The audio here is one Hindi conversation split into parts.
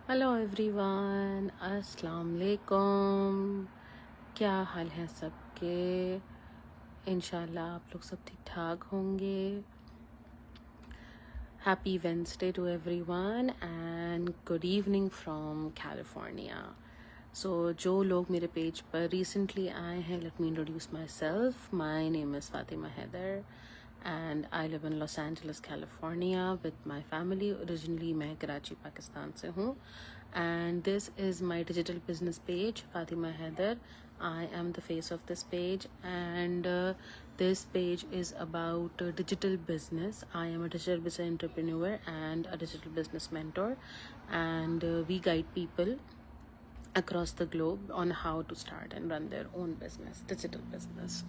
हेलो एवरीवन, अस्सलाम वालेकुम। क्या हाल है सबके? इंशाल्लाह आप लोग सब ठीक ठाक होंगे। Happy Wednesday to everyone and good evening from California. So जो लोग मेरे पेज पर रिसेंटली आए हैं, let me introduce myself. My name is Fatima Haider and I live in Los Angeles, California with my family. Originally मैं कराची पाकिस्तान से हूँ and this is my digital business page, Fatima Haider. I am the face of this page and this page is about digital business. I am a digital business entrepreneur and a digital business mentor and we guide people across the globe on how to start and run their own business, digital business.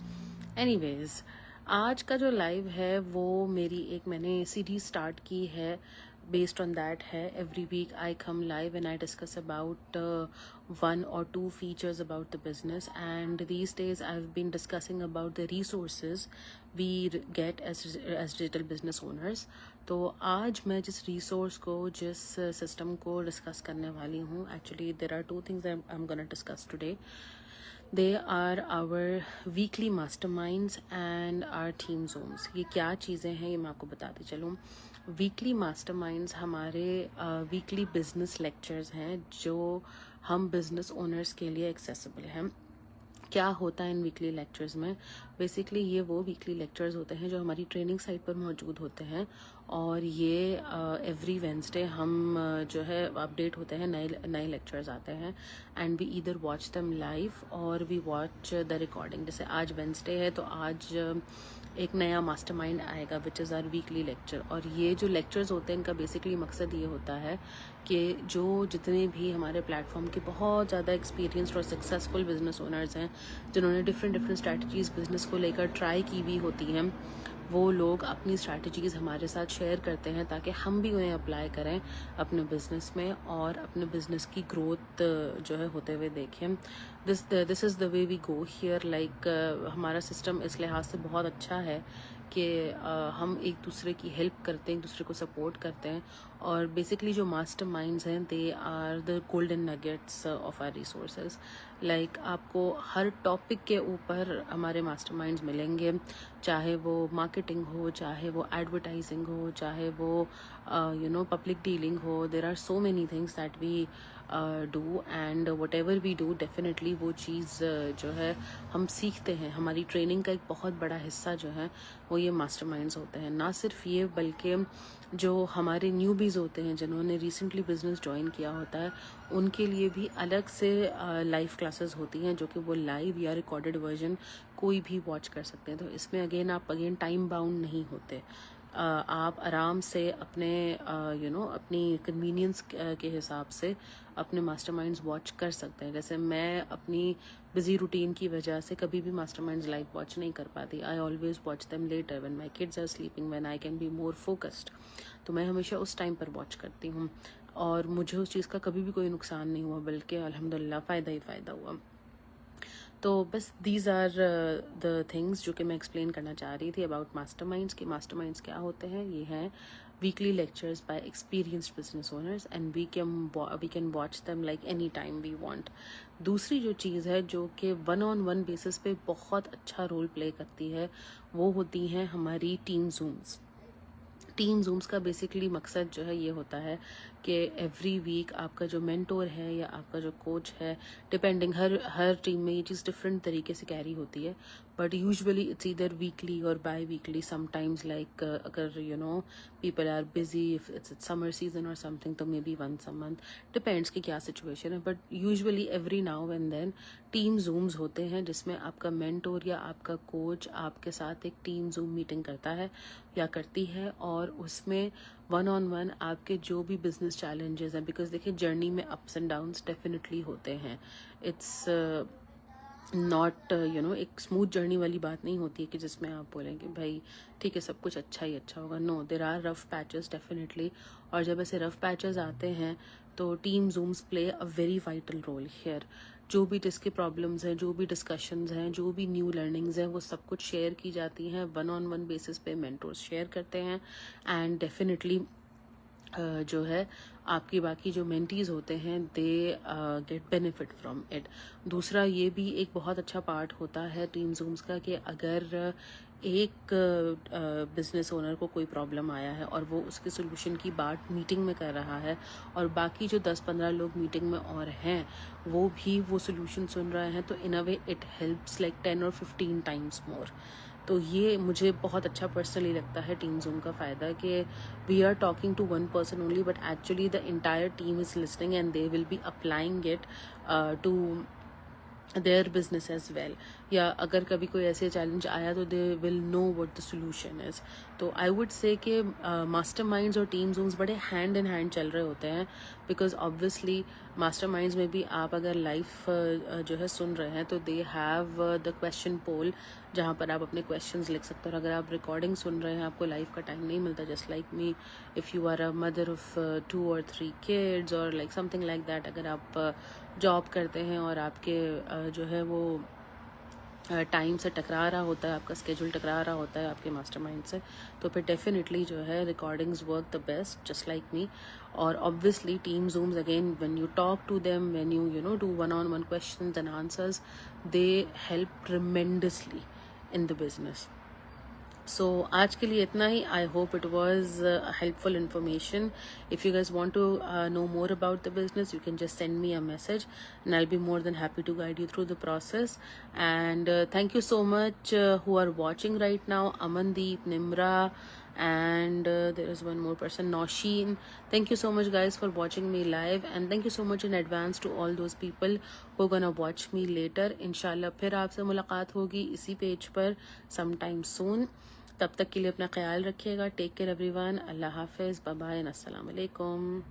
Anyways, आज का जो लाइव है वो मेरी एक मैंने सीरीज स्टार्ट की है। बेस्ड ऑन दैट है, every week I come live and I discuss about one or two features about the business, and these days I've been discussing about the resources we get as digital business owners. तो आज मैं जिस रिसोर्स को, जिस सिस्टम को डिस्कस करने वाली हूँ, actually there are two things I am gonna discuss today. They are our weekly masterminds and our theme zones. ये क्या चीज़ें हैं ये मैं आपको बताती चलूँ. वीकली मास्टरमाइंड्स हमारे वीकली बिजनेस लेक्चर्स हैं जो हम बिजनेस ओनर्स के लिए एक्सेसिबल हैं. क्या होता है इन वीकली लेक्चर्स में? बेसिकली ये वो वीकली लेक्चर्स होते हैं जो हमारी ट्रेनिंग साइट पर मौजूद होते हैं और ये एवरी वेंसडे हम जो है अपडेट होते हैं, नए नए लेक्चर्स आते हैं and we either watch them live और वी वॉच द रिकॉर्डिंग. जैसे आज वेंसडे है तो आज एक नया मास्टरमाइंड आएगा which is our weekly lecture. और ये जो लेक्चर्स होते हैं इनका बेसिकली मकसद ये होता है कि जो जितने भी हमारे प्लेटफॉर्म के बहुत ज़्यादा एक्सपीरियंस्ड और सक्सेसफुल बिजनेस ओनर्स हैं जिन्होंने डिफरेंट स्ट्रैटेजीज बिजनेस को लेकर ट्राई की भी होती हैं, वो लोग अपनी स्ट्रैटेजीज हमारे साथ शेयर करते हैं ताकि हम भी उन्हें अप्लाई करें अपने बिजनेस में और अपने बिजनेस की ग्रोथ जो है होते हुए देखें. This is the way we go here. Like हमारा सिस्टम इस लिहाज से बहुत अच्छा है कि हम एक दूसरे की हेल्प करते हैं, एक दूसरे को सपोर्ट करते हैं. और बेसिकली जो मास्टर माइंड्स हैं they are the golden nuggets of our resources. Like आपको हर टॉपिक के ऊपर हमारे मास्टर माइंड्स मिलेंगे, चाहे वो मार्केटिंग हो, चाहे वो एडवर्टाइजिंग हो, चाहे वो पब्लिक डीलिंग हो. There are so many things that we do and whatever we do definitely वो चीज़ जो है हम सीखते हैं. हमारी ट्रेनिंग का एक बहुत बड़ा हिस्सा जो है वो ये मास्टरमाइंड्स होते हैं. ना सिर्फ ये बल्कि जो हमारे न्यूबीज़ होते हैं जिन्होंने रिसेंटली बिजनेस ज्वाइन किया होता है उनके लिए भी अलग से लाइव क्लासेस होती हैं जो कि वो लाइव या रिकॉर्डेड वर्जन कोई भी वॉच कर सकते हैं. तो इसमें आप टाइम बाउंड नहीं होते. आप आराम से अपने अपनी कन्वीनियंस के हिसाब से अपने मास्टरमाइंड्स वॉच कर सकते हैं. जैसे मैं अपनी बिजी रूटीन की वजह से कभी भी मास्टरमाइंड्स लाइव वॉच नहीं कर पाती. I always watch them later when my kids are sleeping, when I can be more focused. तो मैं हमेशा उस टाइम पर वॉच करती हूँ और मुझे उस चीज़ का कभी भी कोई नुकसान नहीं हुआ, बल्कि अल्हम्दुलिल्लाह फ़ायदा ही फ़ायदा हुआ. तो बस दीज आर द थिंग्स जो कि मैं एक्सप्लेन करना चाह रही थी अबाउट मास्टरमाइंड्स. कि मास्टरमाइंड्स क्या होते हैं. ये हैं weekly lectures by experienced business owners and we can watch them like any time we want. दूसरी जो चीज़ है जो कि वन ऑन वन बेसिस पे बहुत अच्छा रोल प्ले करती है वो होती हैं हमारी टीम जूम्स. टीम जूम्स का बेसिकली मकसद जो है ये होता है कि एवरी वीक आपका जो मेंटोर है या आपका जो कोच है, डिपेंडिंग हर टीम में ये चीज़ डिफरेंट तरीके से कैरी होती है, but usually it's either weekly और बाई वीकली. समटाइम्स लाइक अगर people are busy, if it's summer season और समथिंग, तो maybe once a month, depends कि क्या सिचुएशन है. But usually every now and then team zooms होते हैं जिसमें आपका मेंटोर या आपका कोच आपके साथ एक टीम जूम मीटिंग करता है या करती है और उसमें वन ऑन वन आपके जो भी बिजनेस चैलेंजेस हैं, बिकॉज देखिए जर्नी में अप्स एंड डाउन्स डेफिनेटली होते हैं. इट्स नॉट एक स्मूथ जर्नी वाली बात नहीं होती है कि जिसमें आप बोलेंगे भाई ठीक है सब कुछ अच्छा ही अच्छा होगा. No, there are rough patches definitely. और जब ऐसे रफ पैचेस आते हैं तो team Zooms play a very vital role here. जो भी जिसके प्रॉब्लम्स हैं, जो भी डिस्कशंस हैं, जो भी न्यू लर्निंग्स हैं, वो सब कुछ शेयर की जाती हैं वन ऑन वन बेसिस पे. मेंटोर्स शेयर करते हैं एंड डेफिनेटली जो है आपकी बाकी जो मेंटीज होते हैं they get benefit from it. दूसरा ये भी एक बहुत अच्छा पार्ट होता है टीम जूम्स का कि अगर एक बिजनेस ओनर को कोई प्रॉब्लम आया है और वो उसके सोल्यूशन की बात मीटिंग में कर रहा है और बाकी जो 10-15 लोग मीटिंग में और हैं वो भी वो सोल्यूशन सुन रहे हैं, तो इन अ वे इट हेल्प्स लाइक 10 और 15 टाइम्स मोर। तो ये मुझे बहुत अच्छा पर्सनली लगता है टीम जूम का फ़ायदा कि we are talking to one person only but actually the entire team is listening and they will be applying it to their business as well. या अगर कभी कोई ऐसे चैलेंज आया तो they will know what the solution is. तो आई वुड से कि मास्टरमाइंड्स और टीम जूम्स बड़े हैंड इन हैंड चल रहे होते हैं, बिकॉज ऑब्वियसली मास्टरमाइंड्स में भी आप अगर लाइफ जो है सुन रहे हैं तो दे हैव द क्वेश्चन पोल जहाँ पर आप अपने क्वेश्चंस लिख सकते हो। और अगर आप रिकॉर्डिंग सुन रहे हैं, आपको लाइफ का टाइम नहीं मिलता, just like me, if you are a mother of 2 or 3 kids और लाइक समथिंग लाइक दैट, अगर आप जॉब करते हैं और आपके जो है वो टाइम से टकरा रहा होता है, आपका स्केड्यूल टकरा रहा होता है आपके मास्टरमाइंड से, तो फिर डेफिनेटली जो है recordings work the best, just like me. और obviously team zooms again when you talk to them, when you know do one-on-one questions and answers, they help tremendously in the business. So आज के लिए इतना ही। I hope it was helpful information. If you guys want to know more about the business, you can just send me a message and I'll be more than happy to guide you through the process. And thank you so much who are watching right now. Amandeep, Nimra, and there is one more person, Nosheen. Thank you so much guys for watching me live, and thank you so much in advance to all those people who are gonna watch me later. Inshallah फिर आपसे मुलाकात होगी इसी पेज पर sometime soon. तब तक के लिए अपना ख्याल रखिएगा। Take care everyone. अल्लाह हाफिज़, बाय बाय, अस्सलाम वालेकुम।